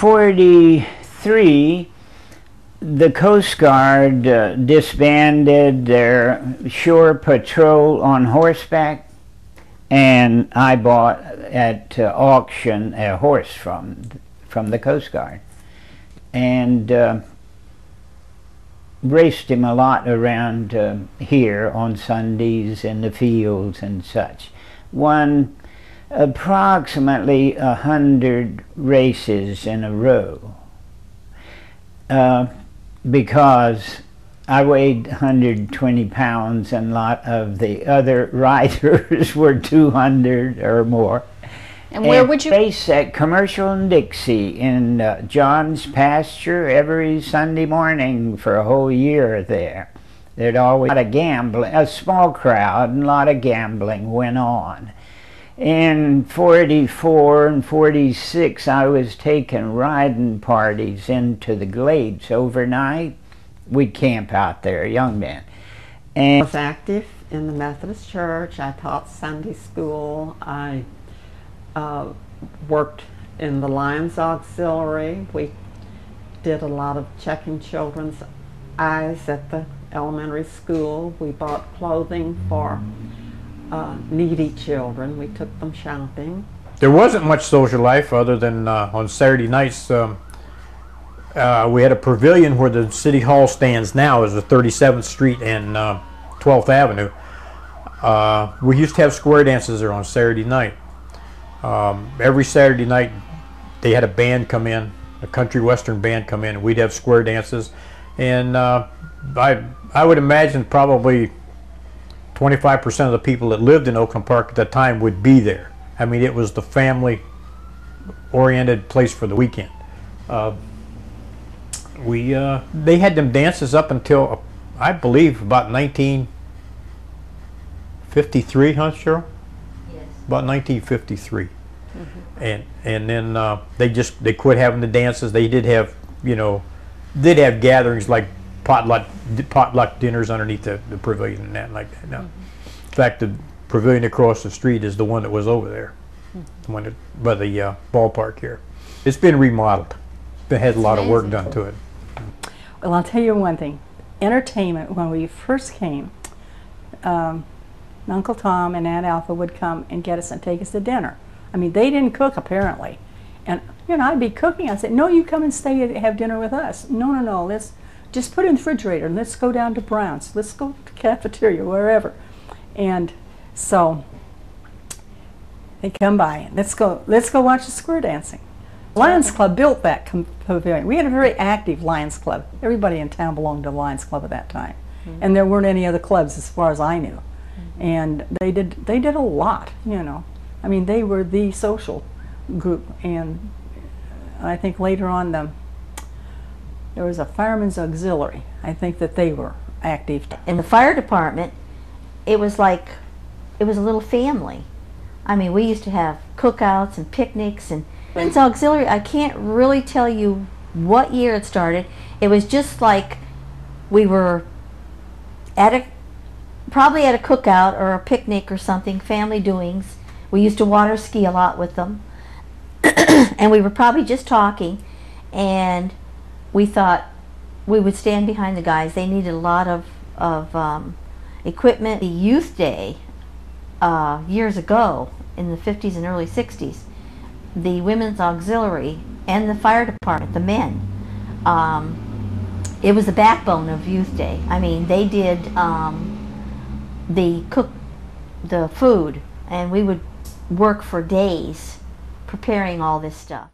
'43, the Coast Guard disbanded their shore patrol on horseback, and I bought at auction a horse from the Coast Guard, and raced him a lot around here on Sundays in the fields and such. Won approximately 100 races in a row because I weighed 120 pounds and a lot of the other riders were 200 or more. And where would you race at Commercial and Dixie in John's pasture every Sunday morning for a whole year there. There'd always a lot of gambling, a small crowd, and a lot of gambling went on. In '44 and '46, I was taking riding parties into the Glades overnight. We'd camp out there, young men. And I was active in the Methodist Church. I taught Sunday school. I worked in the Lions Auxiliary. We did a lot of checking children's eyes at the elementary school. We bought clothing for needy children. We took them shopping. There wasn't much social life other than on Saturday nights. We had a pavilion where the City Hall stands now, is the 37th Street and 12th Avenue. We used to have square dances there on Saturday night. Every Saturday night they had a band come in, a country western band come in, and we'd have square dances. And I would imagine probably 25% of the people that lived in Oakland Park at that time would be there. I mean, it was the family-oriented place for the weekend. They had them dances up until, I believe, about 1953, huh, Cheryl? Yes. About 1953. Mm-hmm. And then they quit having the dances. They did have, did have gatherings like potluck dinners underneath the pavilion and that like that. Now, in fact, the pavilion across the street is the one that was over there, the one by the ballpark here. It's been remodeled. It had a lot of work done to it. Well, I'll tell you one thing. Entertainment, when we first came, Uncle Tom and Aunt Alpha would come and get us and take us to dinner. I mean, they didn't cook apparently. And, I'd be cooking. I'd say, no, you come and stay and have dinner with us. No, let's just put it in the refrigerator and let's go down to Brown's. Let's go to the cafeteria, wherever. And so they come by. Let's go watch the square dancing. Lions Club built that pavilion. We had a very active Lions Club. Everybody in town belonged to the Lions Club at that time. And there weren't any other clubs as far as I knew. And they did a lot, I mean, they were the social group. And I think later on there was a fireman's auxiliary. I think that they were active. In the fire department, it was like a little family. I mean, we used to have cookouts and picnics, and fireman's auxiliary, I can't really tell you what year it started. It was just like we were probably at a cookout or a picnic or something, family doings. We used to water ski a lot with them. And we were probably just talking, and we thought we would stand behind the guys. They needed a lot of equipment. The youth day years ago in the 50s and early 60s, the women's auxiliary and the fire department, the men, it was the backbone of youth day. I mean, they did the food, and we would work for days preparing all this stuff.